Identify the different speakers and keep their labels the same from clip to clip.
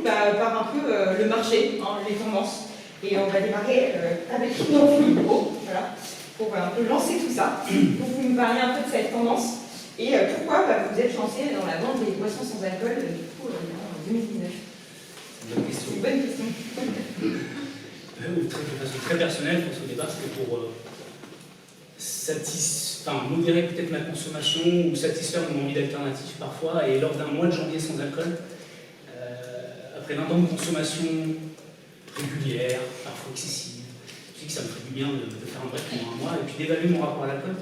Speaker 1: par un peu le marché, hein, les tendances. Et on va démarrer avec une info, voilà, pour un peu lancer tout ça. Pour vous nous parler un peu de cette tendance et pourquoi vous êtes lancé dans la vente des boissons sans alcool du coup, en 2019.
Speaker 2: C'est une bonne question.
Speaker 1: Une bonne question.
Speaker 2: De façon très personnelle, au départ, c'était pour modérer peut-être ma consommation ou satisfaire mon envie d'alternative parfois. Et lors d'un mois de janvier sans alcool, après 20 ans de consommation régulière, parfois excessive, je me suis dit que ça me ferait du bien de faire un break pendant un mois et puis d'évaluer mon rapport à l'alcool.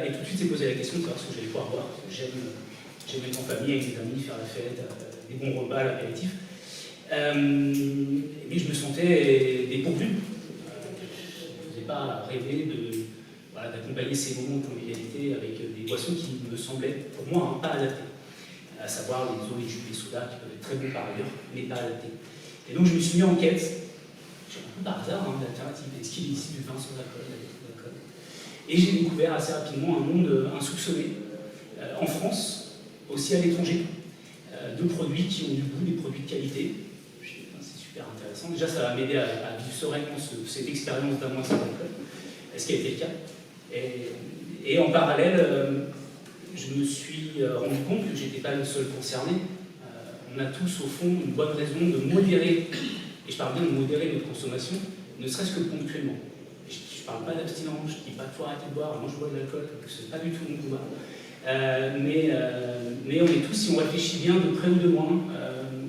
Speaker 2: Et tout de suite, s'est posé la question de savoir ce que j'allais pouvoir boire. J'aime être en famille avec des amis, faire la fête, des bons repas, l'apéritif. Mais je me sentais dépourvu. Je ne faisais pas rêver d'accompagner ces moments de convivialité avec des boissons qui me semblaient, pour moi, pas adaptées. À savoir les eaux, les jus, les sodas, qui peuvent être très bons par ailleurs, mais pas adaptés. Et donc je me suis mis en quête, un peu par hasard, d'alternatives. Est-ce qu'il y a ici du vin sans alcool, et j'ai découvert assez rapidement un monde insoupçonné, en France, aussi à l'étranger, de produits qui ont du goût, des produits de qualité. C'est super intéressant. Déjà, ça va m'aider à vivre sereinement cette expérience d'un mois sans alcool, ce qui a été le cas. Et en parallèle, je me suis rendu compte que je n'étais pas le seul concerné. On a tous, au fond, une bonne raison de modérer, et je parle bien de modérer notre consommation, ne serait-ce que ponctuellement. Je ne parle pas d'abstinence, je ne dis pas qu'il faut arrêter de boire, moi je bois de l'alcool, ce n'est pas du tout mon combat. Mais on est tous, si on réfléchit bien de près ou de loin,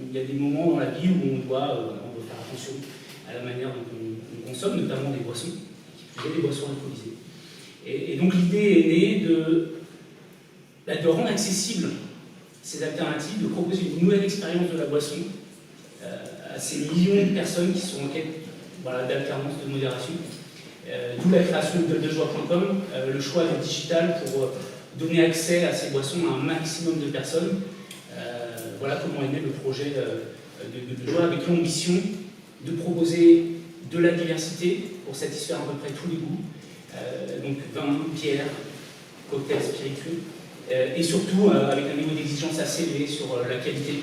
Speaker 2: il y a des moments dans la vie où on doit faire attention à la manière dont on consomme, notamment des boissons, qui plus est des boissons alcoolisées. Et donc l'idée est née de rendre accessibles ces alternatives, de proposer une nouvelle expérience de la boisson à ces millions de personnes qui sont en quête d'alternance, de modération. D'où la création de gueuledejoie.com, le choix du digital pour donner accès à ces boissons à un maximum de personnes. Voilà comment est né le projet de Gueuledejoie, avec l'ambition de proposer de la diversité pour satisfaire à peu près tous les goûts. Donc vin, bière, cocktails spiritueux, et surtout avec un niveau d'exigence assez élevé sur la qualité.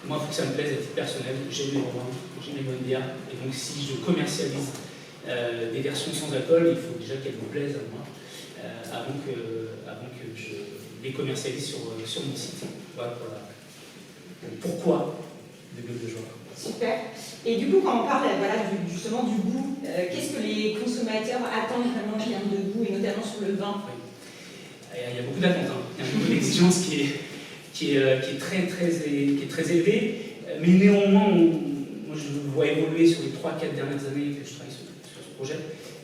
Speaker 2: Moi, il faut que ça me plaise à titre personnel. J'aime les bons vins, j'aime les bonnes bières, et donc si je commercialise des versions sans alcool, il faut déjà qu'elles me plaisent à moi, avant que je les commercialise sur mon site. Voilà. Pourquoi de Gueuledejoie?
Speaker 1: Super. Et du coup, quand on parle justement du goût, qu'est-ce que les consommateurs attendent vraiment en termes de goût, et notamment sur le vin?
Speaker 2: Il y a beaucoup d'attentes, il y a beaucoup d'exigences qui est très élevée, mais néanmoins, moi je vois évoluer sur les 3-4 dernières années que je travaille sur ce projet,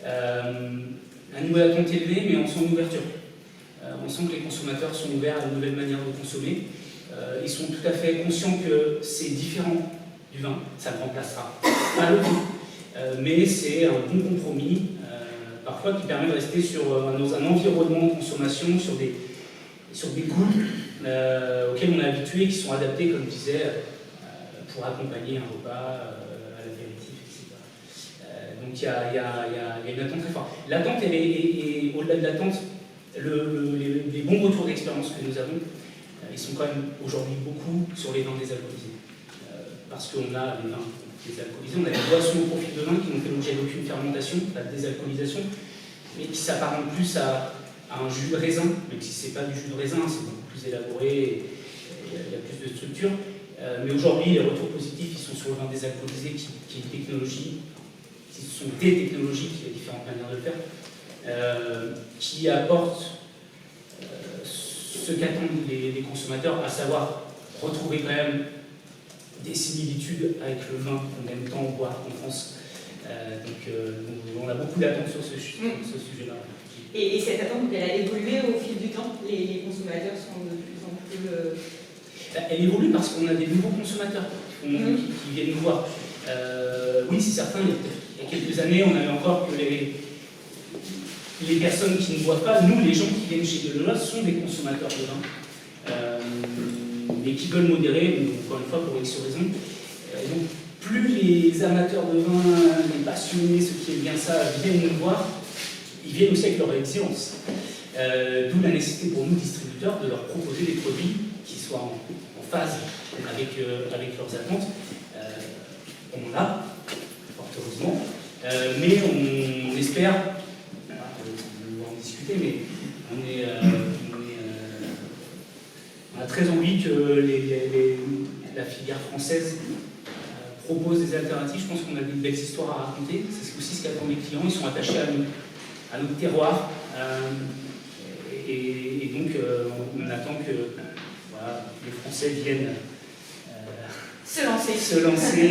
Speaker 2: un niveau d'attente élevé, mais on sent une ouverture. On sent que les consommateurs sont ouverts à une nouvelle manière de consommer. Ils sont tout à fait conscients que c'est différent du vin, ça ne remplacera pas le vin, mais c'est un bon compromis, parfois qui permet de rester dans un environnement de consommation, sur des goûts auxquels on est habitué, qui sont adaptés, comme je disais, pour accompagner un repas, à l'apéritif, etc. Donc il y a une attente très forte. L'attente, et au-delà de l'attente, les bons retours d'expérience que nous avons, ils sont quand même aujourd'hui beaucoup sur les vins désalcoolisés. Parce qu'on a les vins désalcoolisés, on a des boissons au profil de vin qui n'ont fait l'objet d'aucune fermentation, pas de désalcoolisation, mais qui s'apparentent plus à un jus de raisin, même si ce n'est pas du jus de raisin, c'est beaucoup plus élaboré, il y a plus de structure. Mais aujourd'hui, les retours positifs, ils sont sur le vin désalcoolisé, qui est une technologie, ce sont des technologies, il y a différentes manières de le faire, qui apportent ce qu'attendent les consommateurs, à savoir retrouver quand même des similitudes avec le vin qu'on aime tant boire en France. Donc on a beaucoup d'attentes sur ce sujet-là.
Speaker 1: Et cette attente, elle a évolué au fil du temps? Les consommateurs sont de plus en plus...
Speaker 2: Elle évolue parce qu'on a des nouveaux consommateurs qui viennent nous voir. Oui, c'est certain, il y a quelques années, on avait encore que les personnes qui ne boivent pas, nous, les gens qui viennent chez Gueuledejoie, sont des consommateurs de vin, mais qui veulent modérer, encore une fois, pour X raisons. Donc, plus les amateurs de vin, les passionnés, ceux qui aiment bien ça, viennent nous voir, ils viennent aussi avec leur exigence. D'où la nécessité pour nous, distributeurs, de leur proposer des produits qui soient en phase avec leurs attentes. On en a, fort heureusement, mais on espère, on va en discuter, mais on a très envie que la filière française propose des alternatives. Je pense qu'on a des belles histoires à raconter. C'est aussi ce qu'attendent les clients. Ils sont attachés à notre terroir. Et donc, on attend que voilà, les Français viennent se lancer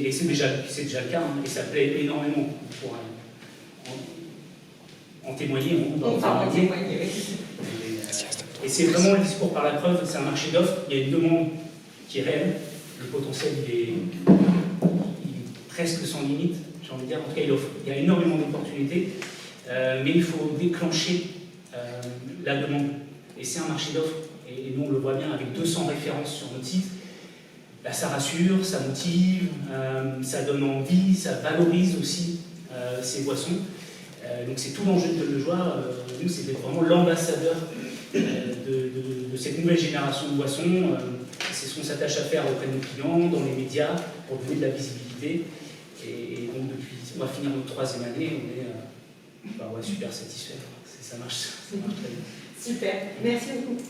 Speaker 2: et c'est déjà le cas. Hein, et ça plaît énormément. Pour en témoigner.
Speaker 1: On va en témoigner, oui.
Speaker 2: Et c'est vraiment le discours par la preuve. C'est un marché d'offres. Il y a une demande qui est réelle. Le potentiel, il est presque sans limite, j'ai envie de dire. En tout cas, il y a énormément d'opportunités, mais il faut déclencher la demande. Et c'est un marché d'offres, et nous on le voit bien avec 200 références sur notre site. Là, ça rassure, ça motive, ça donne envie, ça valorise aussi ces boissons. Donc c'est tout l'enjeu de Lejoie. Nous, c'est d'être vraiment l'ambassadeur de cette nouvelle génération de boissons. C'est ce qu'on s'attache à faire auprès de nos clients, dans les médias, pour donner de la visibilité. Et donc, on va finir notre 3e année, on est super satisfait. Ça marche très bien.
Speaker 1: Super, merci beaucoup.